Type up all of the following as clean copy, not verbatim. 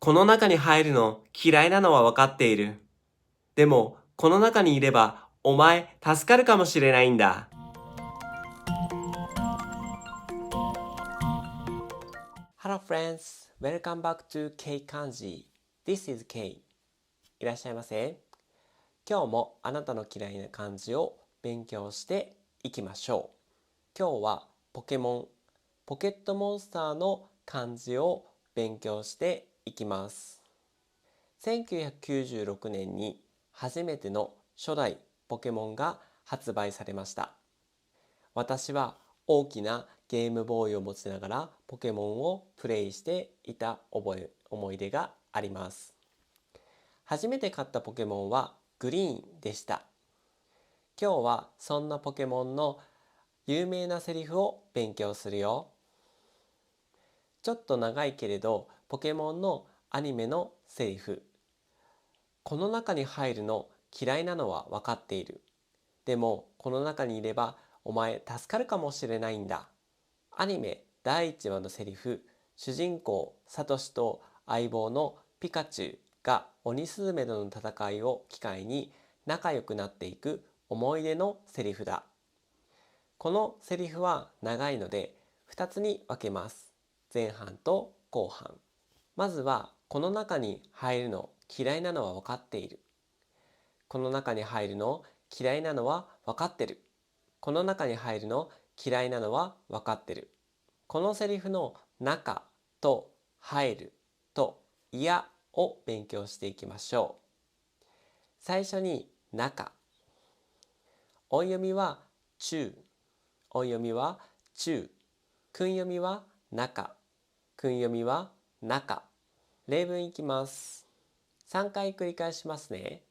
この中に入るの嫌いなのはわかっている。でも、この中にいれば、お前助かるかもしれないんだ。Hello friends, welcome back to K 漢字。This is K。いらっしゃいませ。今日もあなたの嫌いな漢字を勉強していきましょう。今日はポケモン、ポケットモンスターの漢字を勉強していきます。1996年に初めての初代ポケモンが発売されました。私は大きなゲームボーイを持ちながらポケモンをプレイしていた思い出があります。初めて買ったポケモンはグリーンでした。今日はそんなポケモンの有名なセリフを勉強するよ。ちょっと長いけれどポケモンのアニメのセリフ。この中に入るの嫌いなのは分かっている。でもこの中にいればお前助かるかもしれないんだ。アニメ第1話のセリフ、主人公サトシと相棒のピカチュウが鬼スズメとの戦いを機会に仲良くなっていく思い出のセリフだ。このセリフは長いので2つに分けます。前半と後半。まずはこの中に入るの嫌いなのは分かっている。この中に入るの嫌いなのは分かってる。この中に入るの嫌いなのは分かってる。このセリフの中と入ると嫌を勉強していきましょう。最初に中。音読みは中。音読みは中。訓読みは中。訓読みは中。例文いきます。3回繰り返しますね。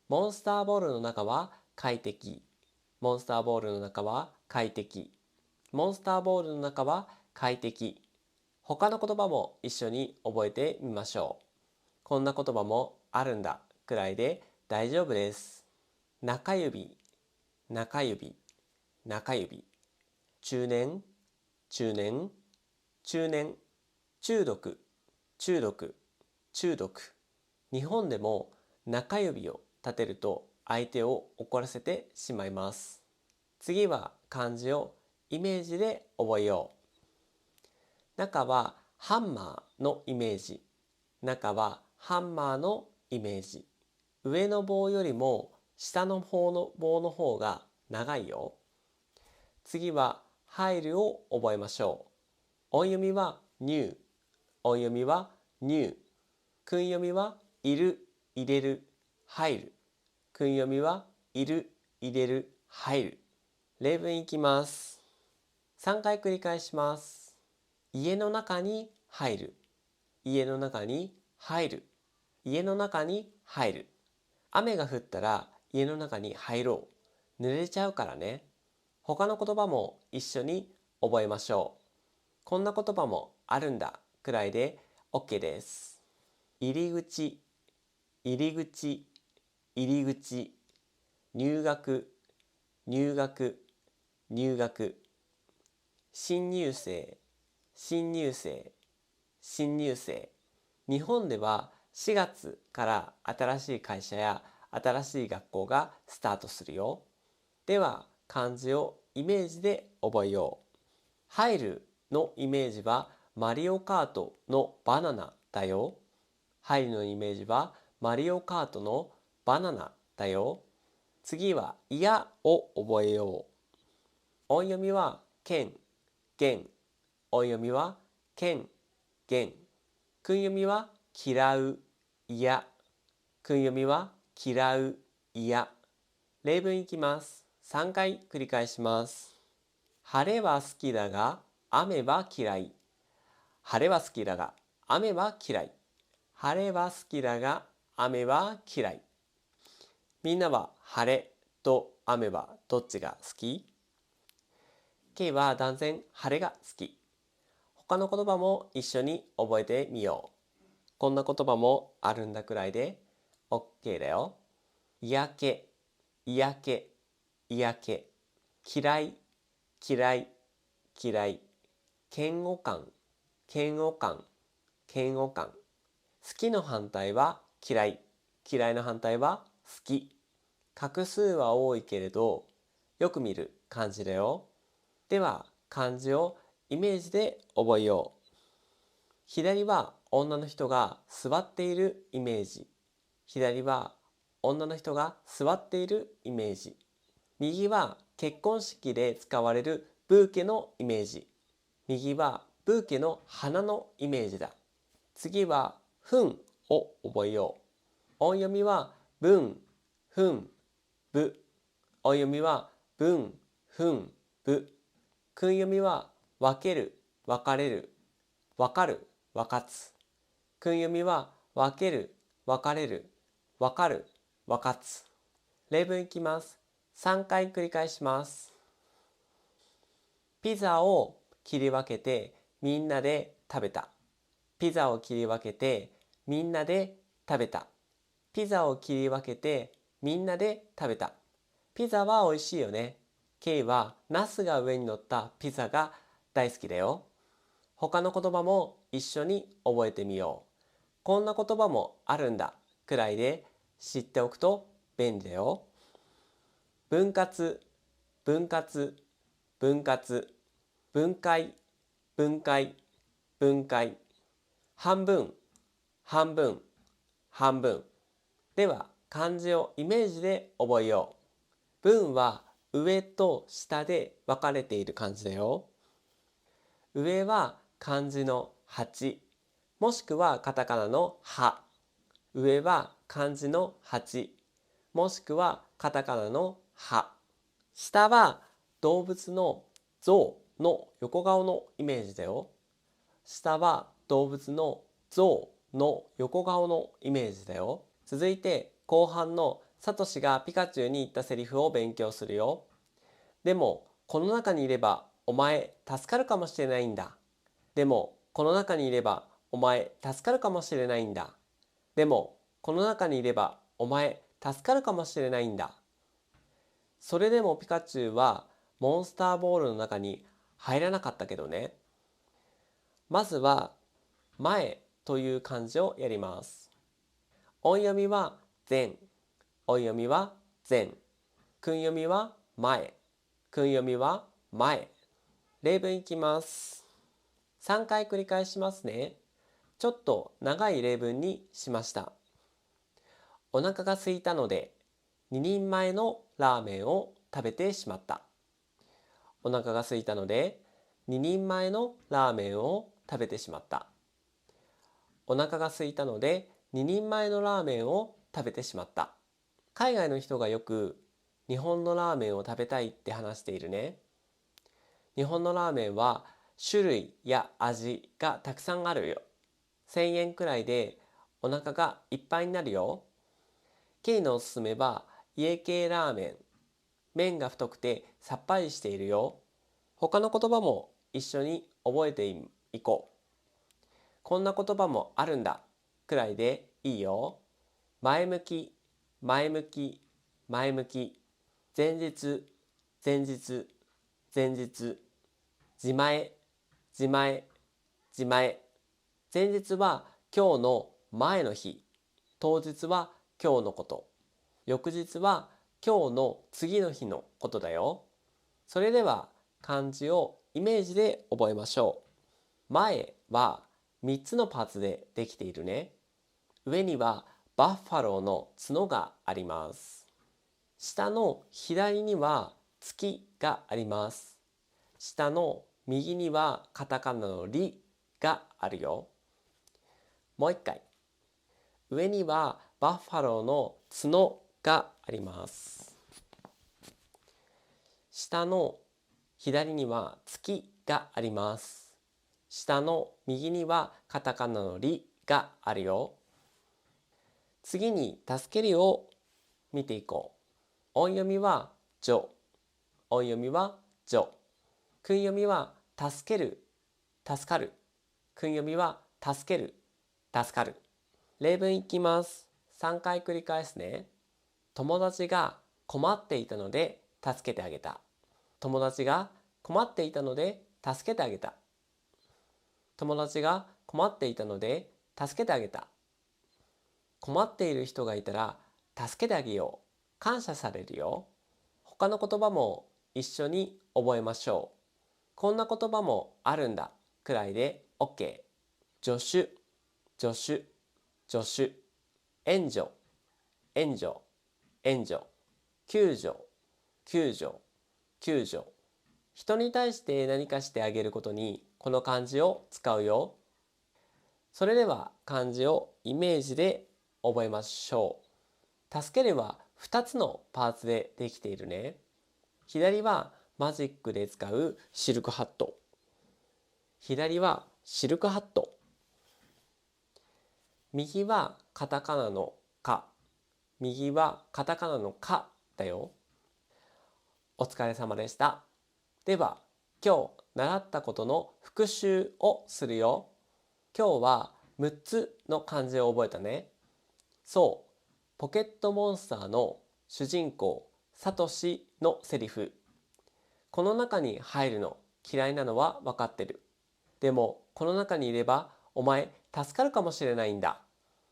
モンスターボールの中は快適。モンスターボールの中は快適。モンスターボールの中は快適。他の言葉も一緒に覚えてみましょう。こんな言葉もあるんだくらいで大丈夫です。中指、中指、中指。中年、中年、中年。中毒、中毒、中毒。日本でも中指を立てると相手を怒らせてしまいます。次は漢字をイメージで覚えよう。中はハンマーのイメージ。中はハンマーのイメージ。上の棒よりも下の方の棒の方が長いよ。次は入るを覚えましょう。音読みは入。音読みは入。訓読みはいる、入れる、入る。訓読みはいる、入れる、入る。例文いきます。3回繰り返します。家の中に入る。家の中に入る。家の中に入る。雨が降ったら家の中に入ろう。濡れちゃうからね。他の言葉も一緒に覚えましょう。こんな言葉もあるんだくらいで OK です。入り口、入り口、入り口。入学、入学、入学。新入生、新入生、新入生。日本では4月から新しい会社や新しい学校がスタートするよ。では漢字をイメージで覚えよう。入るのイメージはマリオカートのバナナだよ。入るのイメージはマリオカートのバナナだよ。次は嫌を覚えよう。音読みは剣、弦。音読みは剣、弦。訓読みは嫌う、嫌。訓読みは嫌う、嫌。例文いきます。3回繰り返します。晴れは好きだが雨は嫌い。晴れは好きだが雨は嫌い。晴れは好きだが雨は嫌い。みんなは晴れと雨はどっちが好き？ K は断然晴れが好き。他の言葉も一緒に覚えてみよう。こんな言葉もあるんだくらいで OK だよ。嫌気、嫌気、嫌気。嫌い、嫌い、嫌い。嫌悪感、嫌悪感、嫌悪感。好きの反対は嫌い。嫌いの反対は好き。画数は多いけれど、よく見る漢字だよ。では、漢字をイメージで覚えよう。左は女の人が座っているイメージ。左は女の人が座っているイメージ。右は結婚式で使われるブーケのイメージ。右はブーケの花のイメージだ。次はふんを覚えよう。音読みはぶん、ふん、ぶ。音読みはぶん、ふん、ぶ。訓読みは分ける、分かれる、分かる、分かつ。訓読みは分ける、分かれる、分かる、分かつ。例文いきます。3回繰り返します。ピザを切り分けてみんなで食べた。ピザを切り分けてみんなで食べた。ピザを切り分けてみんなで食べた。ピザは美味しいよね。ケイはナスが上に乗ったピザが大好きだよ。他の言葉も一緒に覚えてみよう。こんな言葉もあるんだくらいで知っておくと便利だよ。分割、分割、分割、分解、分解、分解。半分、半分、半分。では漢字をイメージで覚えよう。文は上と下で分かれている漢字だよ。上は漢字の8、もしくはカタカナのハ。上は漢字の8、もしくはカタカナのハ。下は動物の象の横顔のイメージだよ。下は動物の象の横顔のイメージだよ。続いて後半のサトシがピカチュウに言ったセリフを勉強するよ。でもこの中にいればお前助かるかもしれないんだ。でもこの中にいればお前助かるかもしれないんだ。でもこの中にいればお前助かるかもしれないんだ。それでもピカチュウはモンスターボールの中に入らなかったけどね。まずは前という漢字をやります。音読みは前、音読みは前、訓読みは前、訓読みは前。例文いきます。3回繰り返しますね。ちょっと長い例文にしました。お腹が空いたので2人前のラーメンを食べてしまった。お腹が空いたので2人前のラーメンを食べてしまった。お腹が空いたので2人前のラーメンを食べてしまった。海外の人がよく日本のラーメンを食べたいって話しているね。日本のラーメンは種類や味がたくさんあるよ。1000円くらいでお腹がいっぱいになるよ。ケイのおすすめは家系ラーメン。麺が太くてさっぱりしているよ。他の言葉も一緒に覚えていこう。こんな言葉もあるんだくらいでいいよ。前向き、前向き、前向き。前日、前日、前日。自前、自前、自前。前日は今日の前の日。当日は今日のこと。翌日は今日の次の日のことだよ。それでは漢字をイメージで覚えましょう。前は3つのパーツでできているね。上にはバッファローの角があります。下の左には月があります。下の右にはカタカナのリがあるよ。もう一回。上にはバッファローの角があります。下の左には月があります。下の右にはカタカナのリがあるよ。次に助けるを見ていこう。音読みはジョ。音読みはジョ。訓読みは助ける、助かる。訓読みは助ける、助かる。例文いきます。3回繰り返すね。友達が困っていたので助けてあげた。友達が困っていたので助けてあげた。友達が困っていたので助けてあげた。困っている人がいたら助けてあげよう。感謝されるよ。他の言葉も一緒に覚えましょう。こんな言葉もあるんだくらいで OK。助手、助手、助手。援助、援助、援助。救助、救助、救助。人に対して何かしてあげることにこの漢字を使うよ。それでは漢字をイメージで覚えましょう。助けるは2つのパーツでできているね。左はマジックで使うシルクハット。左はシルクハット。右はカタカナのカ。右はカタカナのカだよ。お疲れ様でした。では今日習ったことの復習をするよ。今日は6つの漢字を覚えたね。そう、ポケットモンスターの主人公サトシのセリフ。この中に入るの嫌いなのは分かってる。でもこの中にいればお前助かるかもしれないんだ。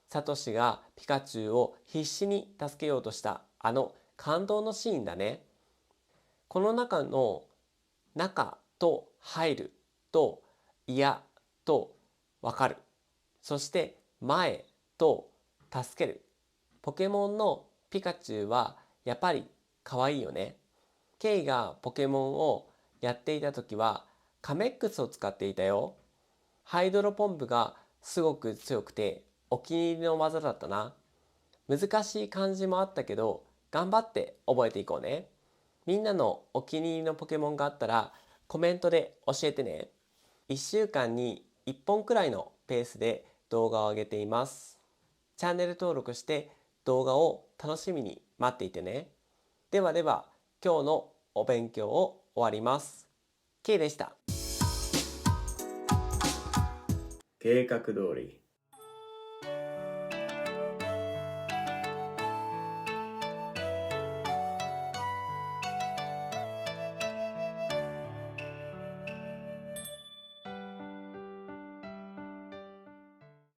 サトシがピカチュウを必死に助けようとしたあの感動のシーンだね。この中の中と入ると嫌と分かる。そして前と助ける。ポケモンのピカチュウはやっぱり可愛いよね。ケイがポケモンをやっていた時はカメックスを使っていたよ。ハイドロポンプがすごく強くてお気に入りの技だったな。難しい漢字もあったけど頑張って覚えていこうね。みんなのお気に入りのポケモンがあったらコメントで教えてね。1週間に1本くらいのペースで動画を上げています。チャンネル登録して動画を楽しみに待っていてね。ではでは今日のお勉強を終わります。K でした。計画通り